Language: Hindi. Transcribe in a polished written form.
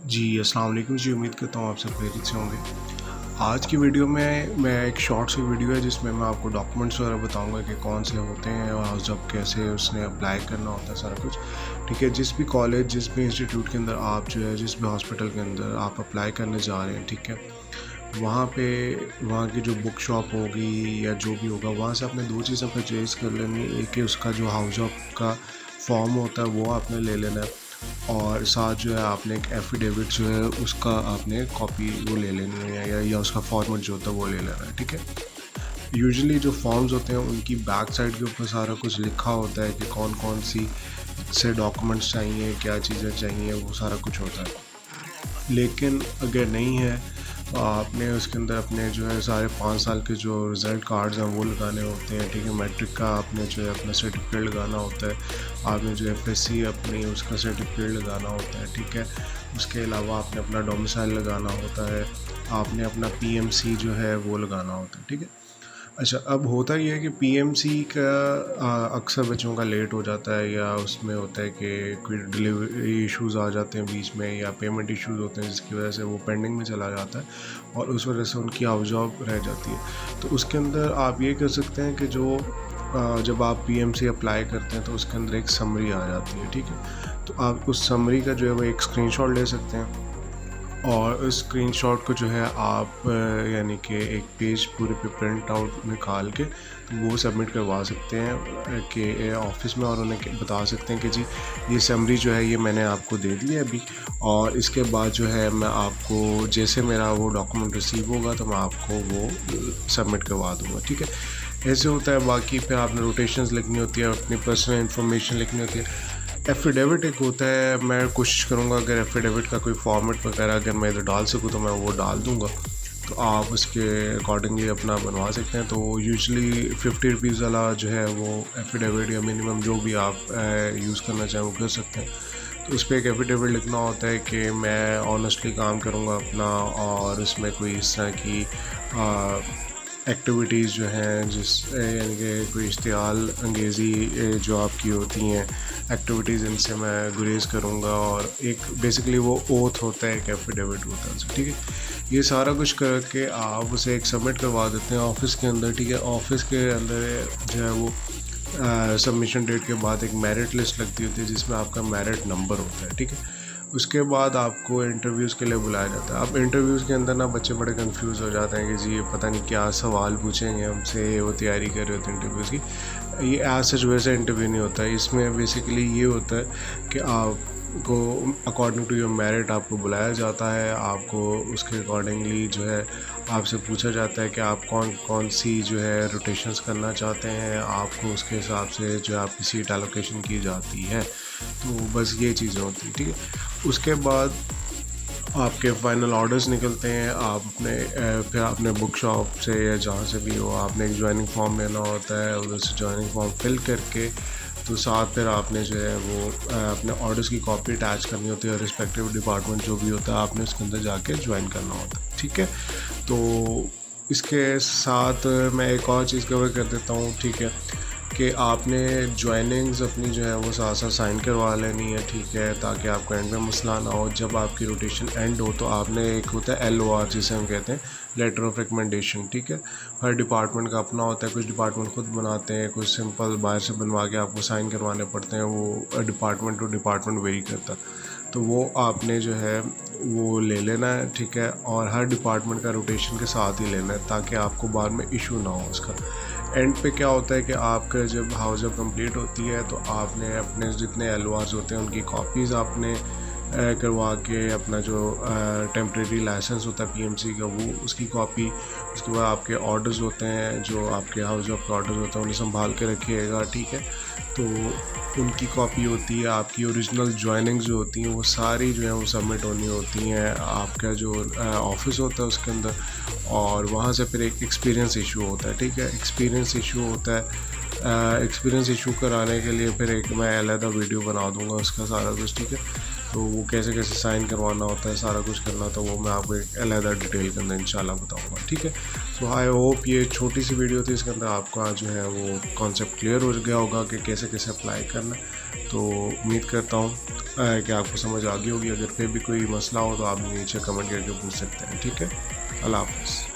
जी, अस्सलाम वालेकुम जी। उम्मीद करता हूँ आप सब खैरियत से होंगे। आज की वीडियो में मैं एक शॉर्ट सी वीडियो है जिसमें मैं आपको डॉक्यूमेंट्स वगैरह बताऊंगा कि कौन से होते हैं और जब कैसे उसने अप्लाई करना होता है सारा कुछ। ठीक है, जिस भी कॉलेज जिस भी इंस्टीट्यूट के अंदर आप जो है जिस भी हॉस्पिटल के अंदर आप अप्लाई करने जा रहे हैं, ठीक है, वहाँ पे वहाँ की जो बुक शॉप होगी या जो भी होगा वहाँ से आपने दो चीज़ें परचेज़ कर लेनी है। एक है उसका जो हाउस जॉब का फॉर्म होता है वो आपने ले लेना है, और साथ जो है आपने एक एफिडेविट जो है उसका आपने कॉपी वो ले लेनी है, या उसका फॉर्मेट जो होता है वो ले लेना है। ठीक है, यूजुअली जो फॉर्म्स होते हैं उनकी बैक साइड के ऊपर सारा कुछ लिखा होता है कि कौन कौन सी से डॉक्यूमेंट्स चाहिए, क्या चीज़ें चाहिए, वो सारा कुछ होता है। लेकिन अगर नहीं है तो आपने उसके अंदर अपने जो है सारे 5 साल के जो रिज़ल्ट कार्ड्स हैं वो लगाने होते हैं। ठीक है, मैट्रिक का आपने जो है अपना सर्टिफिकेट लगाना होता है, आपने जो एफएससी अपनी उसका सर्टिफिकेट लगाना होता है। ठीक है, उसके अलावा आपने अपना डोमिसाइल लगाना होता है, आपने अपना पीएमसी जो है वो लगाना होता है। ठीक है, अच्छा, अब होता ये है कि पीएमसी का अक्सर बच्चों का लेट हो जाता है, या उसमें होता है कि कोई डिलीवरी इश्यूज़ आ जाते हैं बीच में, या पेमेंट इश्यूज़ होते हैं जिसकी वजह से वो पेंडिंग में चला जाता है और उस वजह से उनकी हाउस जॉब रह जाती है। तो उसके अंदर आप ये कर सकते हैं कि जो जब आप पीएमसी अप्लाई करते हैं तो उसके अंदर एक समरी आ जाती है। ठीक है, तो आप उस समरी का जो है वो एक स्क्रीनशॉट ले सकते हैं, और उस स्क्रीनशॉट को जो है आप यानी कि एक पेज पूरे पे प्रिंट आउट निकाल के तो वो सबमिट करवा सकते हैं कि ऑफिस में, और उन्हें बता सकते हैं कि जी ये समरी जो है ये मैंने आपको दे दी है अभी, और इसके बाद जो है मैं आपको जैसे मेरा वो डॉक्यूमेंट रिसीव होगा तो मैं आपको वो सबमिट करवा दूँगा। ठीक है, ऐसे होता है। बाकी फिर आपने रोटेशंस लिखनी होती है, अपनी पर्सनल इन्फॉर्मेशन लिखनी होती है। एफिडेविट एक होता है, मैं कोशिश करूँगा अगर एफिडेविट का कोई फॉर्मेट वगैरह अगर मैं इधर डाल सकूँ तो मैं वो डाल दूँगा, तो आप उसके अकॉर्डिंगली अपना बनवा सकते हैं। तो यूजुअली 50 रुपीज़ वाला जो है वो एफिडेविट या मिनिमम जो भी आप यूज़ करना चाहें वो कर सकते हैं। तो उस पर एक एफिडेविट लिखना होता है कि मैं ऑनेस्टली काम करूँगा अपना, और उसमें कोई इस तरह की एक्टिविटीज़ जो हैं जिस यानी कि कोई इश्तियाल अंगेज़ी जो आपकी होती हैं एक्टिविटीज़, इनसे मैं गुरेज़ करूँगा, और एक बेसिकली वो ओथ होता है, एक एफिडेविट होता है उससे। ठीक है, ये सारा कुछ करके आप उसे एक सबमिट करवा देते हैं ऑफिस के अंदर। ठीक है, ऑफिस के अंदर जो है वो सबमिशन डेट के बाद एक मेरिट लिस्ट लगती होती है जिसमें आपका मेरिट नंबर होता है। ठीक है, उसके बाद आपको इंटरव्यूज़ के लिए बुलाया जाता है। अब इंटरव्यूज़ के अंदर ना बच्चे बड़े कंफ्यूज हो जाते हैं कि जी ये पता नहीं क्या सवाल पूछेंगे हमसे, वो तैयारी कर रहे होते हैं इंटरव्यूज़ की। ये एज सच वैसे इंटरव्यू नहीं होता है, इसमें बेसिकली ये होता है कि आपको अकॉर्डिंग टू योर मेरिट आपको बुलाया जाता है, आपको उसके अकॉर्डिंगली जो है आपसे पूछा जाता है कि आप कौन कौन सी जो है रोटेशंस करना चाहते हैं, आपको उसके हिसाब से जो है आपकी सीट एलोकेशन की जाती है। तो बस ये चीज़ें होती हैं। ठीक है, उसके बाद आपके फाइनल ऑर्डर्स निकलते हैं। आपने फिर आपने बुक शॉप से या जहाँ से भी हो आपने एक ज्वाइनिंग फॉर्म लेना होता है, उधर से ज्वाइनिंग फॉर्म फिल करके तो साथ फिर आपने जो है वो अपने ऑर्डर्स की कॉपी अटैच करनी होती है, और रिस्पेक्टिव डिपार्टमेंट जो भी होता है आपने उसके अंदर जाके ज्वाइन करना होता है। ठीक है, तो इसके साथ मैं एक और चीज़ कवर कर देता हूँ। ठीक है, कि आपने ज्वाइनिंग्स अपनी जो है वो साथ साथ साइन करवा लेनी है। ठीक है, ताकि आपको एंड में मसला ना हो। जब आपकी रोटेशन एंड हो तो आपने एक होता है LOR जिसे हम कहते हैं लेटर ऑफ रिकमेंडेशन। ठीक है, हर डिपार्टमेंट का अपना होता है, कुछ डिपार्टमेंट खुद बनाते हैं, कुछ सिंपल बाहर से बनवा के आपको साइन करवाने पड़ते हैं, वो डिपार्टमेंट टू डिपार्टमेंट वेरी करता है। तो वो आपने जो है वो ले लेना है। ठीक है, और हर डिपार्टमेंट का रोटेशन के साथ ही लेना है ताकि आपको बाद में इशू ना हो उसका। एंड पे क्या होता है कि आपका जब हाउस जब कंप्लीट होती है तो आपने अपने जितने LORs होते हैं उनकी कॉपीज़ आपने करवा के अपना जो टेम्प्रेरी लाइसेंस होता है PMC का वो उसकी कॉपी, उसके बाद आपके ऑर्डर्स होते हैं जो आपके हाउस जॉब के ऑर्डर्स होते हैं उन्हें संभाल के रखिएगा। ठीक है, तो उनकी कॉपी होती है। आपकी ओरिजिनल ज्वाइनिंग्स जो होती हैं वो सारी जो है वो सबमिट होनी होती हैं आपका जो ऑफिस होता है उसके अंदर, और वहाँ से फिर एक एक्सपीरियंस इशू होता है। ठीक है, एक्सपीरियंस इशू होता है, एक्सपीरियंस इशू कराने के लिए फिर एक मैं अलग वीडियो बना दूंगा उसका सारा कुछ। ठीक है, तो वो कैसे कैसे साइन करवाना होता है सारा कुछ करना, तो वो मैं आपको एक अलग डिटेल के अंदर इंशाल्लाह बताऊंगा। ठीक है, सो आई होप ये छोटी सी वीडियो थी, इसके अंदर आपका जो है वो कॉन्सेप्ट क्लियर हो गया होगा कि कैसे कैसे अप्लाई करना है। तो उम्मीद करता हूँ कि आपको समझ आ गई होगी। अगर फिर भी कोई मसला हो तो आप नीचे कमेंट करके पूछ सकते हैं। ठीक है, अल्लाह हाफ़िज़।